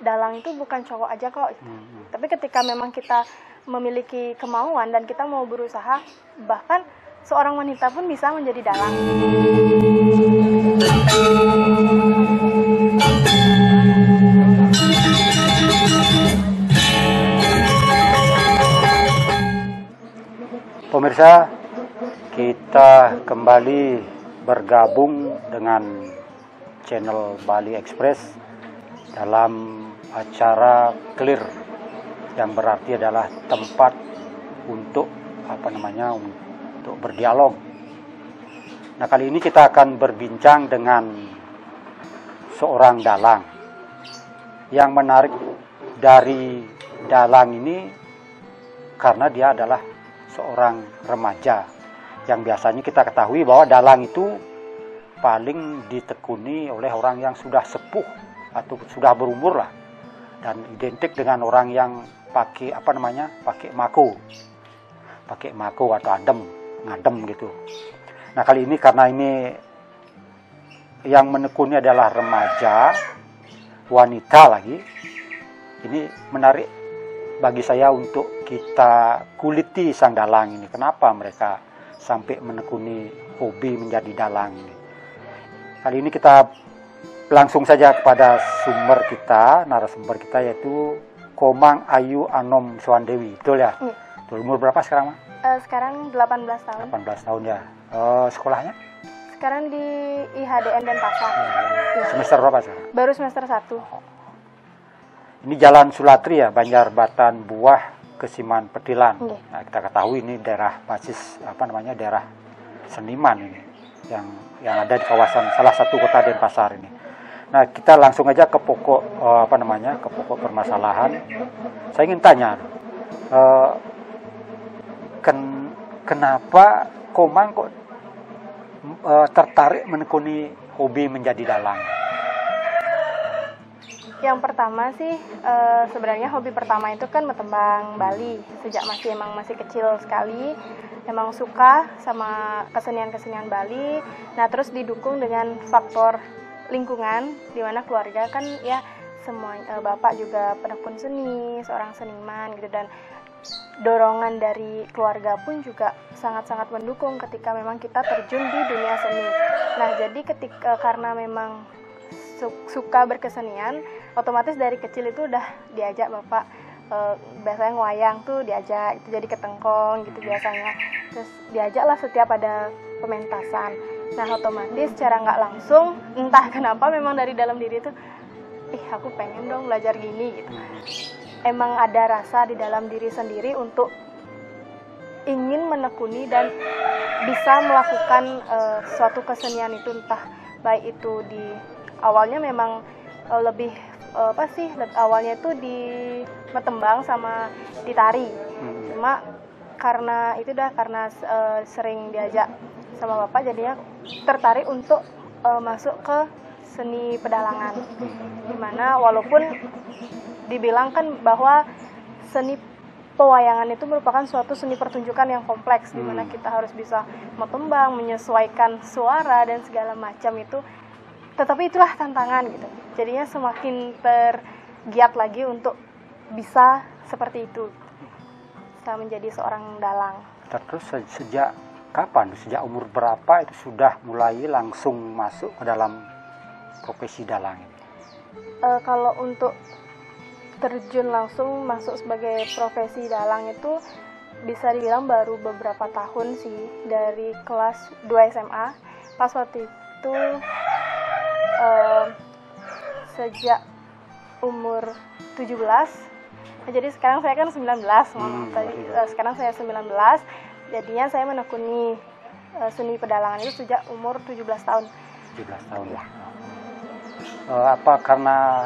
dalang itu bukan cowok aja kok. Tapi ketika memang kita memiliki kemauan dan kita mau berusaha, bahkan seorang wanita pun bisa menjadi dalang. Pemirsa, kita kembali bergabung dengan channel Bali Express dalam acara Clear, yang berarti adalah tempat untuk untuk berdialog. Nah, kali ini kita akan berbincang dengan seorang dalang. Yang menarik dari dalang ini karena dia adalah seorang remaja, yang biasanya kita ketahui bahwa dalang itu paling ditekuni oleh orang yang sudah sepuh atau sudah berumur lah, dan identik dengan orang yang pakai mako atau ngadem gitu. Nah, kali ini karena ini yang menekuni adalah remaja, wanita lagi, ini menarik bagi saya untuk kita kuliti sang dalang ini. Kenapa mereka sampai menekuni hobi menjadi dalang ini? Kali ini kita langsung saja kepada narasumber kita, yaitu Komang Ayu Anom Suwandewi. Betul ya? Betul. Umur berapa sekarang, Ma? Sekarang 18 tahun. 18 tahun ya. Sekolahnya? Sekarang di IHDN Denpasar. Semester berapa sekarang? Baru semester 1. Ini Jalan Sulatri ya, Banjarbatan Buah, Kesiman Petilan. Nah, kita ketahui ini daerah basis daerah seniman ini, yang ada di kawasan salah satu kota Denpasar ini. Nah, kita langsung aja ke pokok ke pokok permasalahan. Saya ingin tanya, kenapa Komang kok tertarik menekuni hobi menjadi dalang? Yang pertama sih, sebenarnya hobi pertama itu kan menembang Bali. Sejak masih kecil sekali, emang suka sama kesenian-kesenian Bali. Nah, terus didukung dengan faktor lingkungan, di mana keluarga kan ya semua, bapak juga penekun seni, seorang seniman gitu, dan dorongan dari keluarga pun juga sangat-sangat mendukung ketika memang kita terjun di dunia seni. Nah, jadi karena memang suka berkesenian, otomatis dari kecil itu udah diajak bapak, biasanya ngoyang tuh diajak, itu jadi ketengkong gitu biasanya. Terus diajaklah setiap ada pementasan. Nah, otomatis secara nggak langsung, entah kenapa memang dari dalam diri tuh, aku pengen dong belajar gini gitu. Emang ada rasa di dalam diri sendiri untuk ingin menekuni dan bisa melakukan suatu kesenian itu, entah baik itu di awalnya memang awalnya itu di metembang sama di tari. Cuma karena sering diajak sama bapak, jadinya tertarik untuk masuk ke seni pedalangan. Dimana walaupun dibilang kan bahwa seni pewayangan itu merupakan suatu seni pertunjukan yang kompleks, dimana kita harus bisa metembang, menyesuaikan suara dan segala macam itu. Tetapi itulah tantangan gitu. Jadinya semakin tergiat lagi untuk bisa seperti itu, bisa menjadi seorang dalang. Terus sejak kapan? Sejak umur berapa itu sudah mulai langsung masuk ke dalam profesi dalang ini? Kalau untuk terjun langsung masuk sebagai profesi dalang itu bisa dibilang baru beberapa tahun sih, dari kelas 2 SMA. Pas waktu itu sejak umur 17. Nah, jadi sekarang saya kan 19, sekarang saya 19, jadinya saya menekuni seni pedalangan itu sejak umur 17 tahun. 17 tahun ya. Apa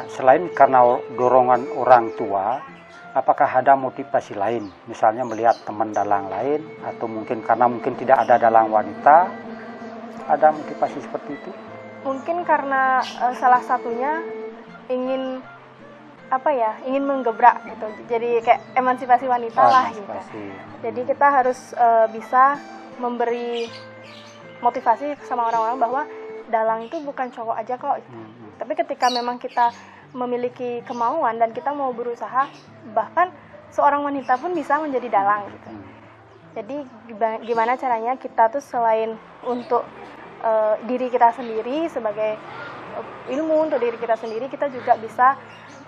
selain karena dorongan orang tua, apakah ada motivasi lain? Misalnya melihat teman dalang lain, atau mungkin karena tidak ada dalang wanita, ada motivasi seperti itu? Mungkin karena salah satunya ingin menggebrak gitu. Jadi kayak emansipasi wanita lah gitu. Jadi kita harus bisa memberi motivasi sama orang-orang bahwa dalang itu bukan cowok aja kok. Tapi ketika memang kita memiliki kemauan dan kita mau berusaha, bahkan seorang wanita pun bisa menjadi dalang gitu. Jadi gimana caranya kita tuh selain untuk diri kita sendiri sebagai ilmu untuk diri kita sendiri, kita juga bisa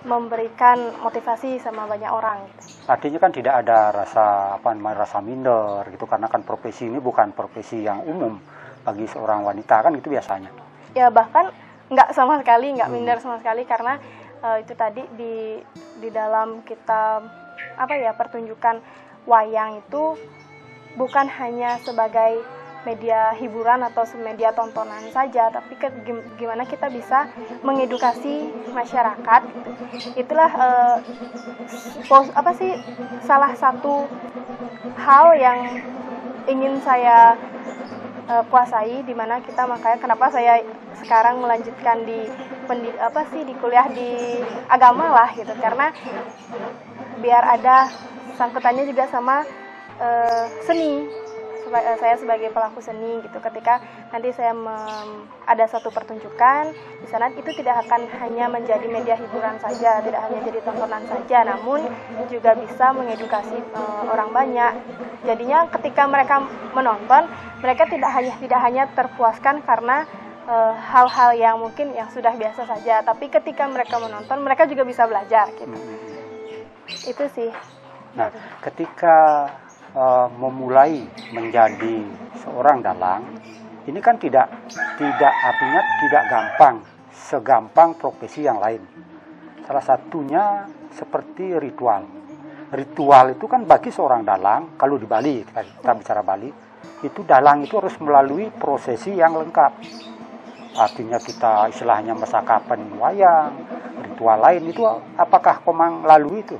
memberikan motivasi sama banyak orang gitu. Artinya kan tidak ada rasa minder gitu, karena kan profesi ini bukan profesi yang umum bagi seorang wanita kan, itu biasanya. Ya bahkan nggak sama sekali, nggak minder sama sekali, karena itu tadi di dalam kita pertunjukan wayang itu bukan hanya sebagai media hiburan atau media tontonan saja, tapi gimana kita bisa mengedukasi masyarakat. Itulah salah satu hal yang ingin saya kuasai, dimana kita makanya kenapa saya sekarang melanjutkan di kuliah di agama lah gitu, karena biar ada sangkutannya juga sama seni. Saya sebagai pelaku seni gitu, ketika nanti saya ada satu pertunjukan di sana, itu tidak akan hanya menjadi media hiburan saja, tidak hanya jadi tontonan saja, namun juga bisa mengedukasi orang banyak. Jadinya ketika mereka menonton, mereka tidak hanya terpuaskan karena hal-hal yang mungkin yang sudah biasa saja, tapi ketika mereka menonton, mereka juga bisa belajar gitu. Itu sih. Nah, ketika memulai menjadi seorang dalang, ini kan tidak artinya tidak gampang segampang profesi yang lain. Salah satunya seperti ritual. Ritual itu kan bagi seorang dalang, kalau di Bali, kita bicara Bali, itu dalang itu harus melalui prosesi yang lengkap. Artinya kita istilahnya mesakapan wayang, ritual lain itu apakah Komang lalui itu?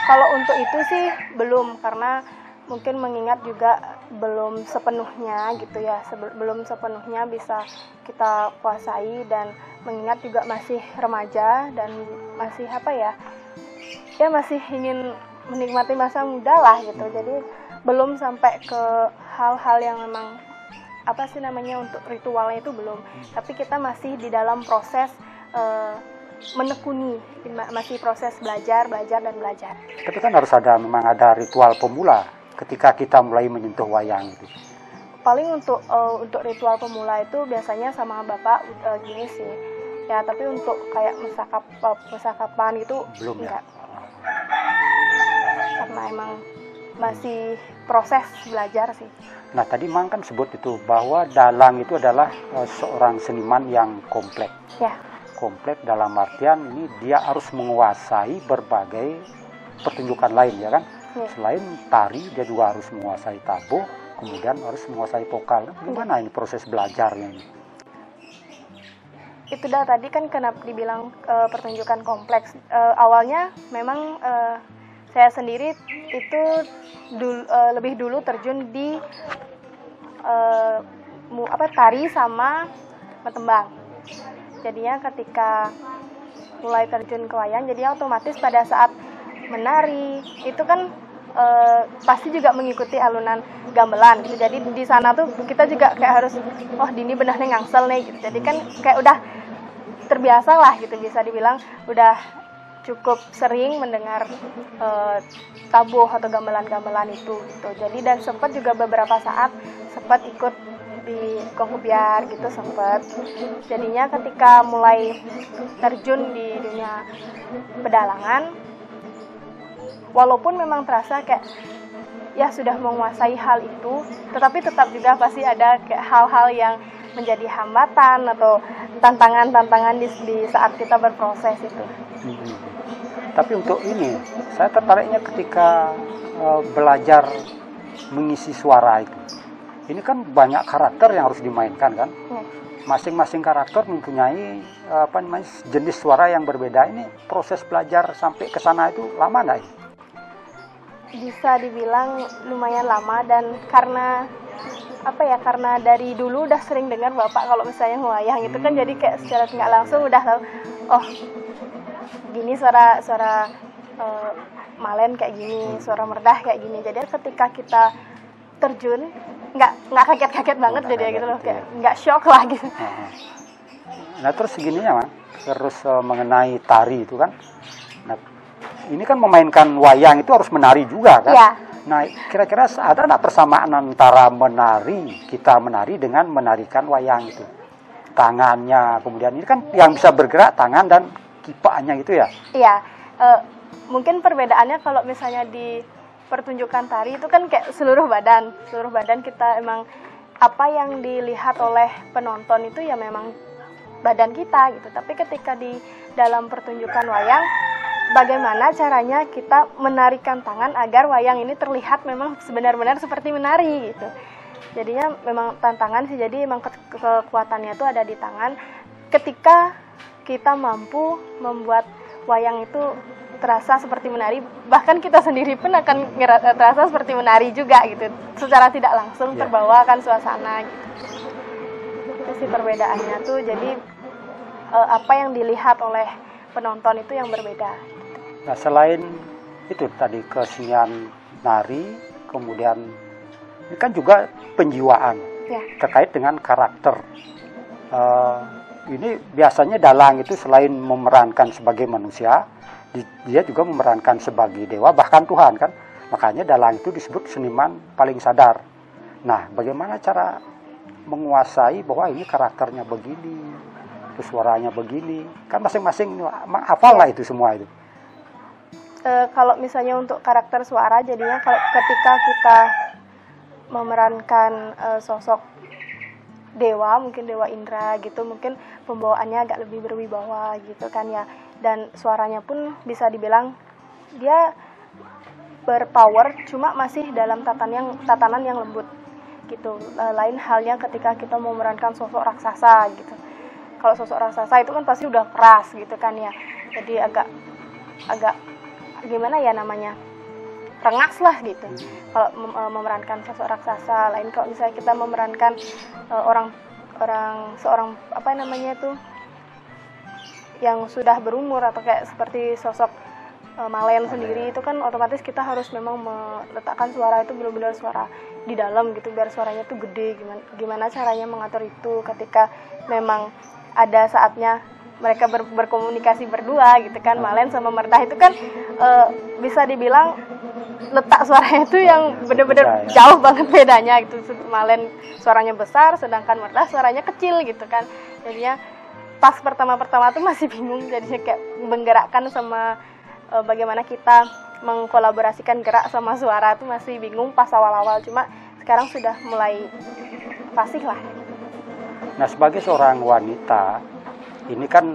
Kalau untuk itu sih belum, karena mungkin mengingat juga belum sepenuhnya gitu ya, belum sepenuhnya bisa kita kuasai, dan mengingat juga masih remaja dan masih masih ingin menikmati masa muda lah gitu. Jadi belum sampai ke hal-hal yang memang untuk ritualnya itu belum, tapi kita masih di dalam proses menekuni, masih proses belajar dan belajar. Tapi kan harus memang ada ritual pemula ketika kita mulai menyentuh wayang itu. Paling untuk ritual pemula itu biasanya sama bapak gini sih ya, tapi untuk kayak musakapan itu belum enggak. Ya? Karena emang masih proses belajar sih. Nah, tadi Mang kan sebut itu bahwa dalang itu adalah seorang seniman yang kompleks. Ya. Kompleks dalam artian ini dia harus menguasai berbagai pertunjukan lain, ya kan? Ya. Selain tari, dia juga harus menguasai tabuh, kemudian harus menguasai vokal. Gimana ini proses belajarnya ini? Itu dah tadi kan kenapa dibilang pertunjukan kompleks. Awalnya memang saya sendiri itu lebih dulu terjun di tari sama metembang. Jadinya ketika mulai terjun ke wayang, jadi otomatis pada saat menari itu kan pasti juga mengikuti alunan gamelan gitu. Jadi di sana tuh kita juga kayak harus dini benahnya ngangsel nih gitu. Jadi kan kayak udah terbiasa lah gitu, bisa dibilang udah cukup sering mendengar tabuh atau gamelan-gamelan itu gitu. Jadi dan sempat juga beberapa saat sempat ikut di konghubyar gitu, sempat. Jadinya ketika mulai terjun di dunia pedalangan, walaupun memang terasa kayak ya sudah menguasai hal itu, tetapi tetap juga pasti ada kayak hal-hal yang menjadi hambatan atau tantangan-tantangan di saat kita berproses itu. Tapi untuk ini, saya tertariknya ketika belajar mengisi suara itu. Ini kan banyak karakter yang harus dimainkan kan? Masing-masing karakter mempunyai jenis suara yang berbeda. Ini proses belajar sampai ke sana itu lama nggak? Bisa dibilang lumayan lama, dan karena karena dari dulu udah sering dengar bapak kalau misalnya wayang itu kan, jadi kayak secara nggak langsung udah tahu, gini suara malen kayak gini, suara merdah kayak gini. Jadi ketika kita terjun nggak kaget-kaget banget, jadi gitu loh, kayak nggak shock lah gitu. Nah terus segininya Mas, terus mengenai tari itu kan. Nah ini kan memainkan wayang itu harus menari juga kan. Iya. Nah kira-kira ada nggak persamaan antara kita menari dengan menarikan wayang itu? Tangannya, kemudian ini kan yang bisa bergerak tangan dan kipanya gitu ya? Iya, mungkin perbedaannya kalau misalnya di pertunjukan tari itu kan kayak seluruh badan kita emang apa yang dilihat oleh penonton itu ya memang badan kita gitu. Tapi ketika di dalam pertunjukan wayang, bagaimana caranya kita menarikan tangan agar wayang ini terlihat memang benar-benar seperti menari gitu. Jadinya memang tantangan sih, jadi memang kekuatannya itu ada di tangan. Ketika kita mampu membuat wayang itu terasa seperti menari, bahkan kita sendiri pun akan terasa seperti menari juga gitu. Secara tidak langsung terbawa kan suasana gitu. Itu sih perbedaannya tuh, jadi apa yang dilihat oleh penonton itu yang berbeda. Nah selain itu tadi kesenian nari, kemudian ini kan juga penjiwaan terkait dengan karakter. Ini biasanya dalang itu selain memerankan sebagai manusia, dia juga memerankan sebagai dewa, bahkan Tuhan kan. Makanya dalang itu disebut seniman paling sadar. Nah, bagaimana cara menguasai bahwa ini karakternya begini, terus suaranya begini, kan masing-masing hafal lah itu semua itu. Kalau misalnya untuk karakter suara, jadinya kalau ketika kita memerankan sosok dewa, mungkin dewa Indra gitu, mungkin pembawaannya agak lebih berwibawa gitu kan ya, dan suaranya pun bisa dibilang dia berpower, cuma masih dalam tatanan yang lembut gitu. Lain halnya ketika kita memerankan sosok raksasa gitu. Kalau sosok raksasa itu kan pasti udah keras gitu kan ya, jadi agak gimana ya namanya, rengas lah gitu kalau memerankan sosok raksasa. Lain kalau misalnya kita memerankan seorang apa namanya itu yang sudah berumur, atau kayak seperti sosok Malen sendiri, itu kan otomatis kita harus memang meletakkan suara itu benar-benar suara di dalam gitu, biar suaranya tuh gede. Gimana caranya mengatur itu ketika memang ada saatnya mereka berkomunikasi berdua gitu kan. Malen sama Merdah itu kan bisa dibilang letak suaranya itu yang benar-benar jauh banget bedanya gitu. Malen suaranya besar, sedangkan Merdah suaranya kecil gitu kan. Jadinya pas pertama-tama tuh masih bingung, jadinya kayak menggerakkan sama bagaimana kita mengkolaborasikan gerak sama suara itu masih bingung pas awal-awal. Cuma sekarang sudah mulai fasih lah. Nah sebagai seorang wanita ini kan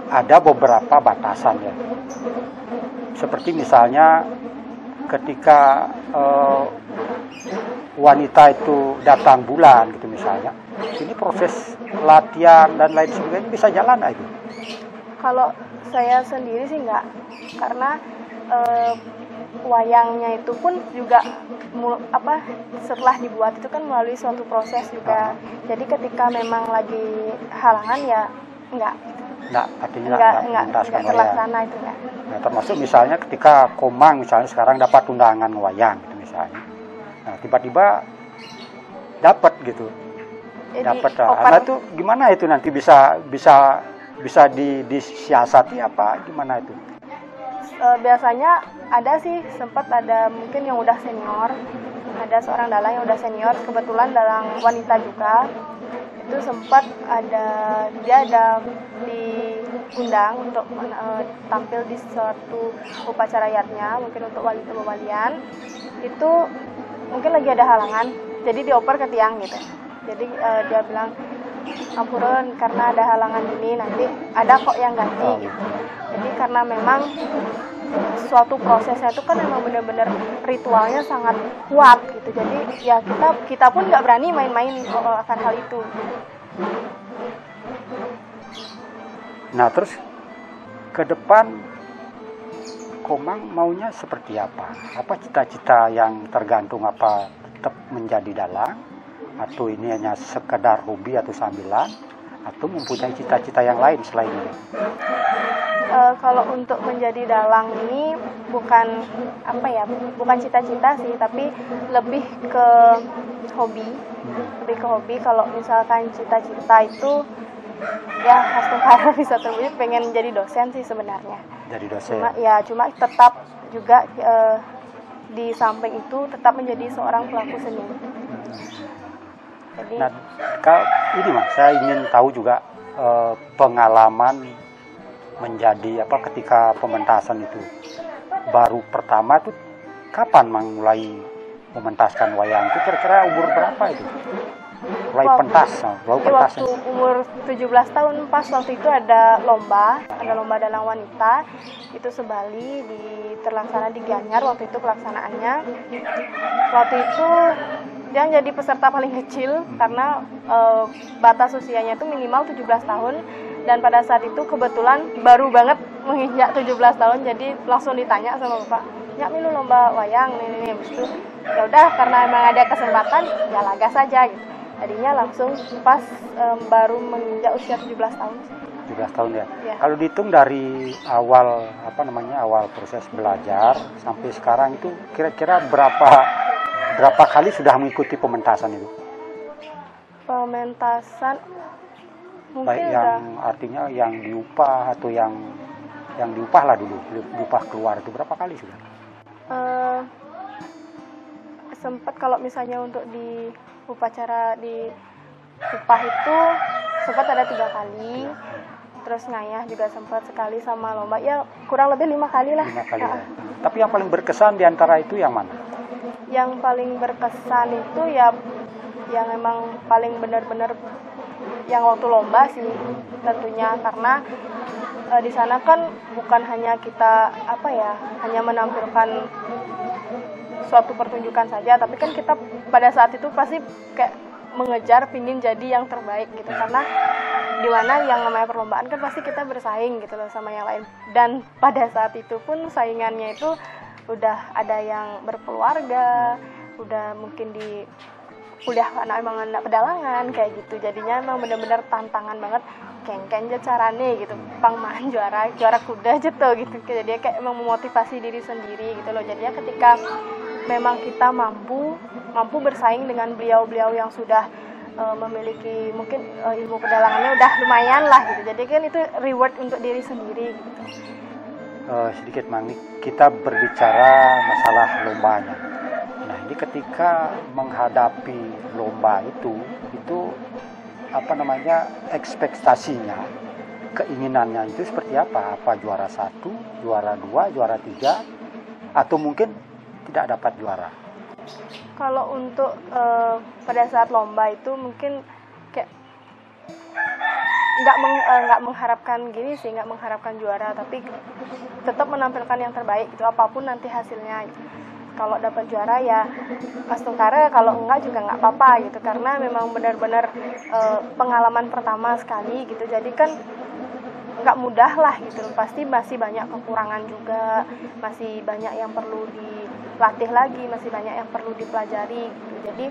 ada beberapa batasan ya. Seperti misalnya ketika wanita itu datang bulan gitu misalnya, ini proses latihan dan lain sebagainya bisa jalan aja. Kalau saya sendiri sih enggak, karena wayangnya itu pun juga setelah dibuat itu kan melalui suatu proses juga. Jadi ketika memang lagi halangan ya enggak. Artinya enggak terlaksana itu enggak. Nah, termasuk misalnya ketika Komang misalnya sekarang dapat undangan wayang gitu misalnya. Nah, tiba-tiba dapat gitu. Dapat. Nah, itu gimana itu nanti bisa disiasati apa gimana itu? Biasanya ada sih, sempat ada mungkin yang udah senior, ada seorang dalang yang udah senior, kebetulan dalang wanita juga. Itu sempat dia ada diundang untuk tampil di suatu upacara yatnya, mungkin untuk walian. Itu mungkin lagi ada halangan, jadi dioper ke tiang gitu. Jadi dia bilang, ampun karena ada halangan ini, nanti ada kok yang ganti gitu. Jadi karena memang suatu prosesnya itu kan memang benar-benar ritualnya sangat kuat gitu. Jadi ya kita pun nggak berani main-main akan hal itu. Nah terus ke depan Komang maunya seperti apa? Apa cita-cita yang tergantung, apa tetap menjadi dalang, atau ini hanya sekedar hobi atau sambilan, atau mempunyai cita-cita yang lain selain ini? Kalau untuk menjadi dalang ini bukan bukan cita-cita sih, tapi lebih ke hobi. Kalau misalkan cita-cita itu ya astagfirullah bisa terwujud, pengen jadi dosen sih sebenarnya. Jadi dosen. Cuma tetap juga di samping itu tetap menjadi seorang pelaku seni. Jadi, nah, ini Mas, saya ingin tahu juga pengalaman menjadi ketika pementasan itu baru pertama itu kapan Mang mulai mementaskan wayang itu, kira-kira umur berapa itu? Mulai pentas. Waktu umur 17 tahun pas waktu itu ada lomba dalang wanita itu sebali terlaksana di Gianyar waktu itu pelaksanaannya. Waktu itu dia jadi peserta paling kecil karena batas usianya itu minimal 17 tahun dan pada saat itu kebetulan baru banget menginjak 17 tahun, jadi langsung ditanya sama Bapak, "Nyak, milu lomba wayang nih." Habis itu ya udah, karena emang ada kesempatan ya lagas saja gitu. Jadinya langsung pas baru menginjak usia 17 tahun. 17 tahun ya. Ya. Kalau dihitung dari awal awal proses belajar sampai sekarang itu kira-kira berapa kali sudah mengikuti pementasan itu? Pementasan mungkin baik yang artinya yang diupah atau yang diupah lah dulu, diupah keluar itu berapa kali sudah? Sempat kalau misalnya untuk di upacara di upah itu sempat ada 3 kali, terus ngayah juga sempat sekali, sama lomba ya kurang lebih 5 kali lah. 5 kali. Ya. Tapi yang paling berkesan di antara itu yang mana? Yang paling berkesan itu ya yang emang paling benar-benar yang waktu lomba sih tentunya, karena di sana kan bukan hanya kita hanya menampilkan suatu pertunjukan saja, tapi kan kita pada saat itu pasti kayak mengejar pingin jadi yang terbaik gitu, karena di mana yang namanya perlombaan kan pasti kita bersaing gitu loh sama yang lain, dan pada saat itu pun saingannya itu udah ada yang berkeluarga, udah mungkin di kuliah anak pedalangan kayak gitu, jadinya emang benar-benar tantangan banget, kengken aja carane gitu, pangmahan juara kuda aja tuh gitu, jadi kayak emang memotivasi diri sendiri gitu loh. Jadinya ketika memang kita mampu bersaing dengan beliau-beliau yang sudah memiliki mungkin ilmu pedalangannya udah lumayan lah gitu, jadi kan itu reward untuk diri sendiri gitu. Sedikit Mang, kita berbicara masalah lombanya. Nah, ini ketika menghadapi lomba itu ekspektasinya, keinginannya itu seperti apa? Apa juara 1, juara 2, juara 3, atau mungkin tidak dapat juara? Kalau untuk pada saat lomba itu mungkin kayak nggak mengharapkan gini sih, nggak mengharapkan juara, tapi tetap menampilkan yang terbaik itu apapun nanti hasilnya gitu. Kalau dapat juara ya astungkara, kalau enggak juga nggak apa-apa gitu, karena memang benar-benar pengalaman pertama sekali gitu, jadi kan nggak mudah lah gitu, pasti masih banyak kekurangan juga, masih banyak yang perlu dilatih lagi, masih banyak yang perlu dipelajari gitu. Jadi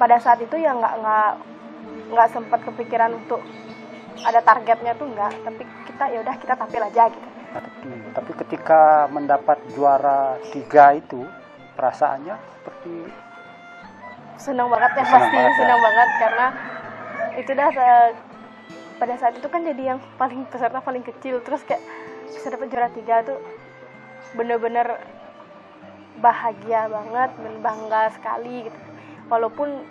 pada saat itu ya nggak sempat kepikiran untuk ada targetnya tuh enggak, tapi kita tampil aja gitu. Tapi ketika mendapat juara 3 itu perasaannya seperti senang banget ya, pasti senang banget, karena itu dah pada saat itu kan jadi yang peserta paling kecil, terus kayak bisa dapat juara 3 tuh bener-bener bahagia banget dan bangga sekali gitu. Walaupun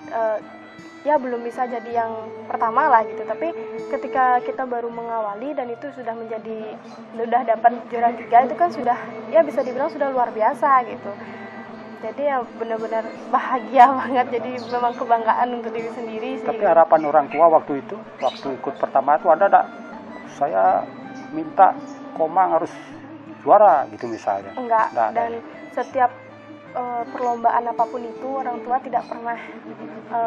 ya belum bisa jadi yang pertama lah gitu, tapi ketika kita baru mengawali dan itu sudah dapat juara 3 itu kan sudah ya bisa dibilang sudah luar biasa gitu. Jadi ya benar-benar bahagia banget, jadi memang kebanggaan untuk diri sendiri sih. Tapi harapan orang tua waktu ikut pertama itu ada enggak? Saya minta Komang harus juara gitu misalnya. Enggak, dan setiap perlombaan apapun itu orang tua tidak pernah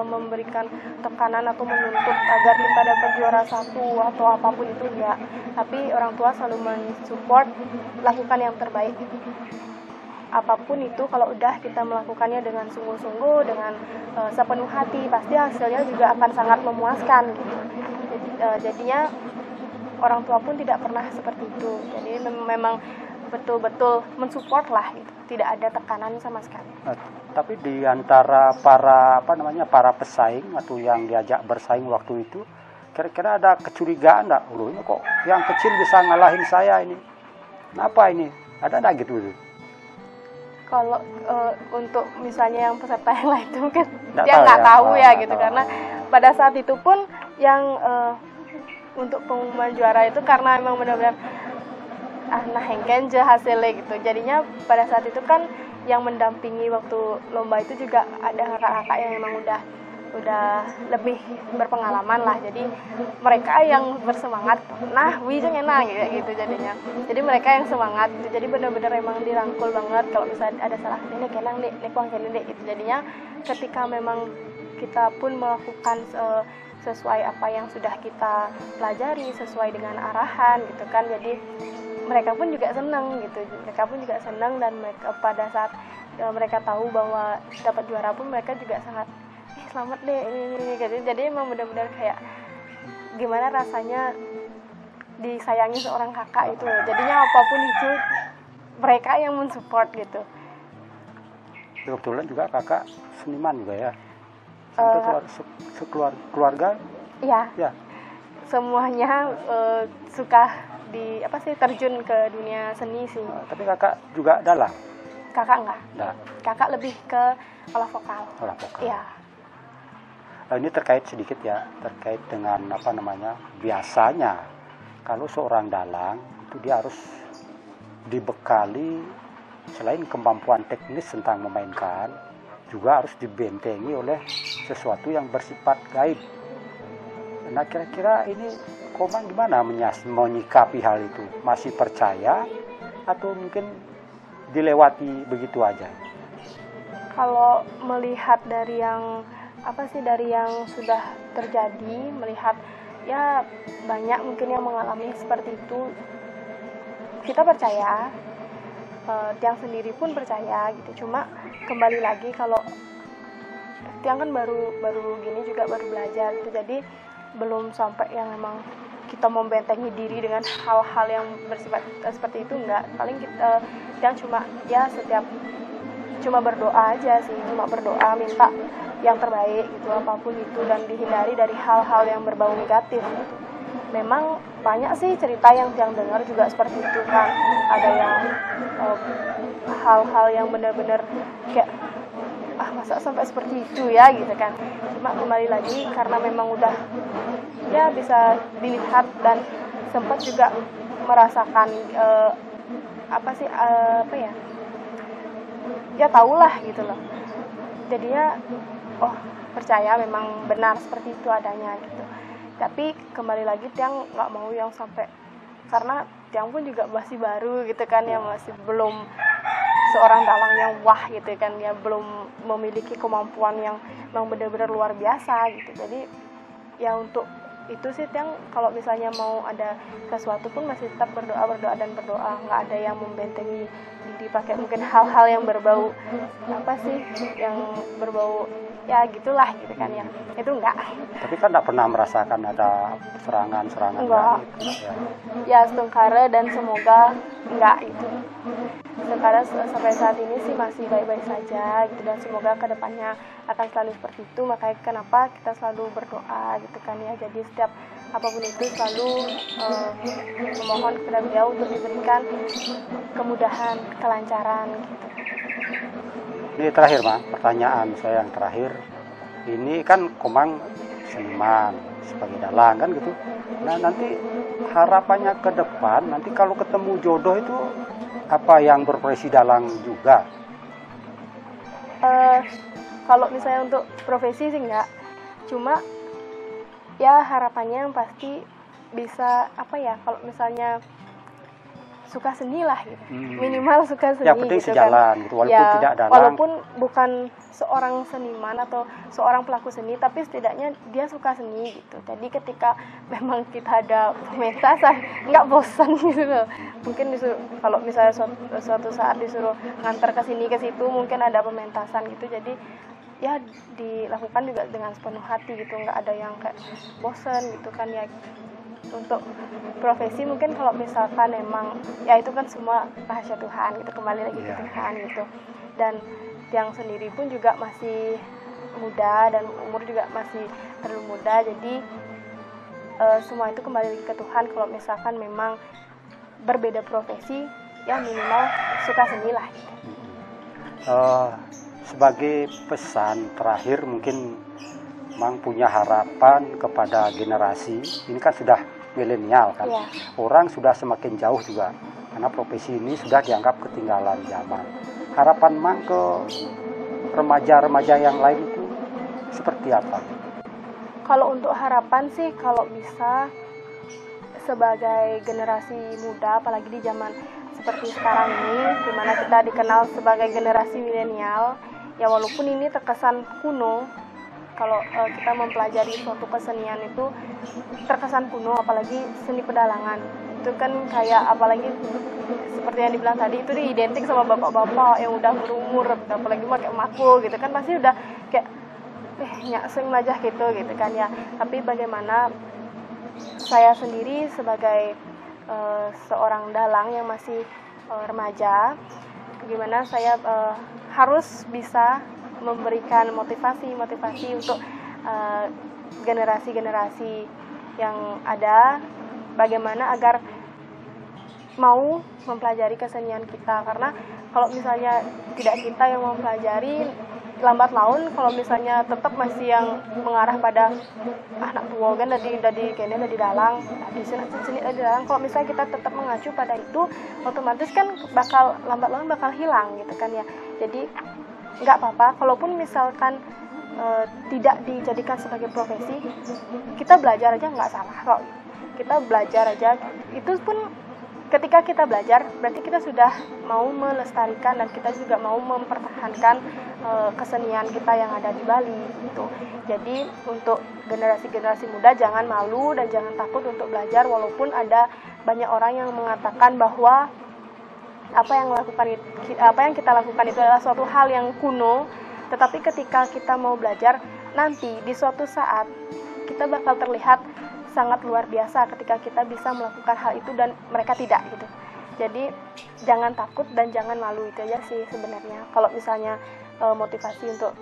memberikan tekanan atau menuntut agar kita dapat juara 1 atau apapun itu, enggak. Tapi orang tua selalu mensupport, lakukan yang terbaik. apapun itu kalau udah kita melakukannya dengan sungguh-sungguh, dengan sepenuh hati, pasti hasilnya juga akan sangat memuaskan gitu. Jadinya orang tua pun tidak pernah seperti itu. Jadi memang betul-betul mensupport lah gitu. Tidak ada tekanan sama sekali. Tapi di antara para pesaing atau yang diajak bersaing waktu itu, kira-kira ada kecurigaan enggak? Loh, ini kok yang kecil bisa ngalahin saya ini. Kenapa ini? Ada enggak gitu? Kalau untuk misalnya yang peserta yang lain itu mungkin dia nggak tahu ya gitu, karena pada saat itu pun yang untuk pengumuman juara itu karena memang benar-benar nah hengken je hasilnya gitu. Jadinya pada saat itu kan yang mendampingi waktu lomba itu juga ada kakak-kakak yang memang udah lebih berpengalaman lah. Jadi mereka yang bersemangat, nah wijeng enak gitu jadinya. Jadi mereka yang semangat gitu. Jadi benar-benar emang dirangkul banget kalau misalnya ada salah ini kenang nih kuang dek gitu. Jadinya ketika memang kita pun melakukan sesuai apa yang sudah kita pelajari, sesuai dengan arahan gitu kan. Jadi mereka pun juga senang gitu. Mereka pun juga senang, dan mereka pada saat mereka tahu bahwa dapat juara pun mereka juga sangat selamat deh ini gitu. Jadi emang benar-benar kayak gimana rasanya disayangi seorang kakak itu. Jadinya apapun itu mereka yang mensupport gitu. Kebetulan juga kakak seniman juga ya. Keluarga? Iya. Ya. Semuanya suka terjun ke dunia seni sih. Tapi kakak juga dalang? Kakak enggak. Nah. Kakak lebih ke olah vokal. Olah vokal. Iya. Ini terkait sedikit ya, terkait dengan biasanya kalau seorang dalang itu dia harus dibekali selain kemampuan teknis tentang memainkan, juga harus dibentengi oleh sesuatu yang bersifat gaib. Nah kira-kira ini Komang gimana menyikapi hal itu? Masih percaya atau mungkin dilewati begitu aja? Kalau melihat dari yang sudah terjadi, melihat ya banyak mungkin yang mengalami seperti itu, kita percaya, Tiang sendiri pun percaya gitu. Cuma kembali lagi kalau Tiang kan baru gini juga baru belajar gitu, jadi belum sampai yang memang kita membentengi diri dengan hal-hal yang bersifat seperti itu, enggak. Paling kita Tiang cuma berdoa aja sih, cuma berdoa minta yang terbaik gitu, apapun itu, dan dihindari dari hal-hal yang berbau negatif gitu. Memang banyak sih cerita yang Tiang dengar juga seperti itu kan, ada yang hal-hal yang benar-benar kayak masa sampai seperti itu ya gitu kan. Cuma kembali lagi karena memang udah ya bisa dilihat dan sempat juga merasakan ya tahulah gitu loh. Jadinya percaya memang benar seperti itu adanya gitu. Tapi kembali lagi Tiang nggak mau yang sampai, karena Tiang pun juga masih baru gitu kan ya, masih belum seorang dalang yang wah gitu kan ya, belum memiliki kemampuan yang memang benar-benar luar biasa gitu. Jadi ya untuk itu sih Tiang kalau misalnya mau ada sesuatu pun masih tetap berdoa dan berdoa, nggak ada yang membentengi diri pakai mungkin hal-hal yang berbau yang berbau ya gitulah gitu kan ya, itu enggak. Tapi kan enggak pernah merasakan ada serangan enggak gitu, ya setengkara, dan semoga enggak itu. Sekarang sampai saat ini sih masih baik-baik saja gitu, dan semoga kedepannya akan selalu seperti itu. Makanya kenapa kita selalu berdoa gitu kan ya. Jadi setiap apapun itu selalu memohon kepada beliau untuk diberikan kemudahan, kelancaran gitu. Ini terakhir Mak, pertanyaan saya yang terakhir. Ini kan Komang seniman sebagai dalang kan gitu. Nah nanti harapannya ke depan, nanti kalau ketemu jodoh itu apa yang berprofesi dalang juga? Kalau misalnya untuk profesi sih enggak. Cuma ya harapannya yang pasti bisa kalau misalnya suka seni lah gitu. Minimal suka seni. Yang penting gitu sejalan kan. gitu, walaupun ya, tidak dalang. Walaupun bukan seorang seniman atau seorang pelaku seni, tapi setidaknya dia suka seni gitu. Jadi ketika memang kita ada pementasan, nggak bosan gitu loh. Mungkin kalau misalnya suatu saat disuruh ngantar ke sini ke situ, mungkin ada pementasan gitu. Jadi ya dilakukan juga dengan sepenuh hati gitu, nggak ada yang kayak bosan gitu kan ya. Untuk profesi mungkin kalau misalkan emang ya itu kan semua rahasia Tuhan gitu, kembali lagi ke Tuhan gitu. Dan yang sendiri pun juga masih muda dan umur juga masih terlalu muda, jadi semua itu kembali lagi ke Tuhan. Kalau misalkan memang berbeda profesi, ya minimal suka seni lah gitu. Sebagai pesan terakhir mungkin Mang punya harapan kepada generasi ini kan sudah milenial kan, orang sudah semakin jauh juga karena profesi ini sudah dianggap ketinggalan zaman. Harapan Mang ke remaja-remaja yang lain itu seperti apa? Kalau untuk harapan sih, kalau bisa sebagai generasi muda, apalagi di zaman seperti sekarang ini, di mana kita dikenal sebagai generasi milenial, ya walaupun ini terkesan kuno. Kalau kita mempelajari suatu kesenian itu terkesan kuno, apalagi seni pedalangan. Itu kan kayak apalagi seperti yang dibilang tadi, itu identik sama bapak-bapak yang udah berumur, apalagi pakai mako gitu kan, pasti udah kayak nyakseng aja gitu kan ya. Tapi bagaimana saya sendiri sebagai seorang dalang yang masih remaja, gimana saya harus bisa memberikan motivasi untuk generasi-generasi yang ada, bagaimana agar mau mempelajari kesenian kita. Karena kalau misalnya tidak kita yang mempelajari, lambat laun kalau misalnya tetap masih yang mengarah pada anak tua kan dari kene dari dalang di sini dari dalang, kalau misalnya kita tetap mengacu pada itu, otomatis kan bakal lambat laun bakal hilang gitu kan ya. Jadi nggak apa-apa, kalaupun misalkan tidak dijadikan sebagai profesi, kita belajar aja nggak salah kok. Kita belajar aja, itu pun ketika kita belajar berarti kita sudah mau melestarikan dan kita juga mau mempertahankan kesenian kita yang ada di Bali gitu. Jadi untuk generasi-generasi muda jangan malu dan jangan takut untuk belajar, walaupun ada banyak orang yang mengatakan bahwa apa yang kita lakukan itu adalah suatu hal yang kuno, tetapi ketika kita mau belajar nanti di suatu saat kita bakal terlihat sangat luar biasa ketika kita bisa melakukan hal itu dan mereka tidak gitu. Jadi jangan takut dan jangan malu, itu aja sih sebenarnya. Kalau misalnya motivasi untuk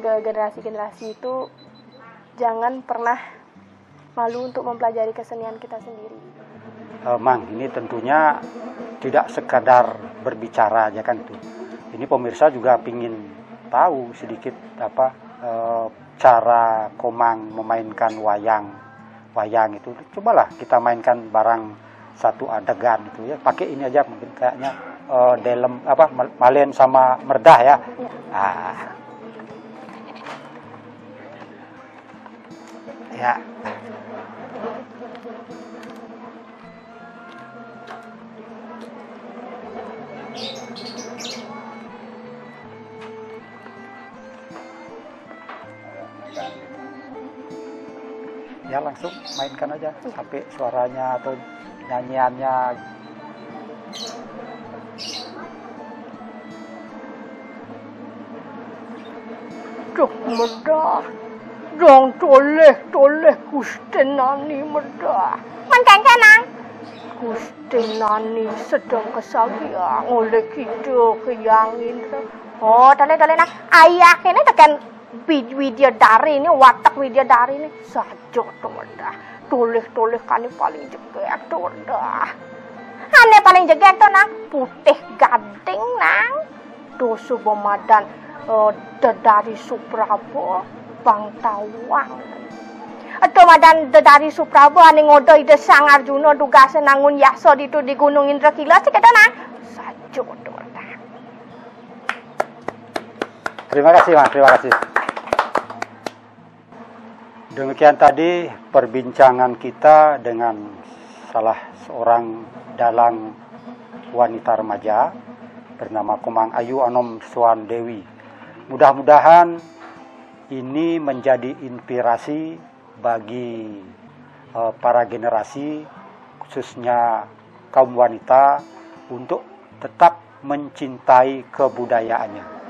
generasi-generasi itu, jangan pernah malu untuk mempelajari kesenian kita sendiri. Mang, ini tentunya tidak sekadar berbicara aja kan itu. Ini pemirsa juga pingin tahu sedikit cara Komang memainkan wayang itu. Cobalah kita mainkan barang satu adegan itu ya. Pakai ini aja mungkin kayaknya Malen sama Merdah ya. Ya. Ya langsung mainkan aja sampai suaranya atau nyanyiannya. Duh, Merdah, jangan toleh Gusti Nani Merdah. Mencang nang. Gusti Nani sedang kesakian oleh kita keyangin. Oh, toleh nang. Ayah ini tekan Widya-dari ini, watak Widya-dari ini saja tuh Merdah. Toleh kan paling jegek tuh Merdah. Ane paling jegek tuh nang putih gading nang. Tuh Subamadan Dedari Suprabo Bangtawang. Atuh madan Dedari Suprabo ane ngodo ide Sang Arjuna dugase nangun yakso di Gunung Indrakila sih kata nang. Saja tuh Merdah. Terima kasih Mas, terima kasih. Demikian tadi perbincangan kita dengan salah seorang dalang wanita remaja bernama Komang Ayu Anom Swan Dewi. Mudah-mudahan ini menjadi inspirasi bagi para generasi, khususnya kaum wanita, untuk tetap mencintai kebudayaannya.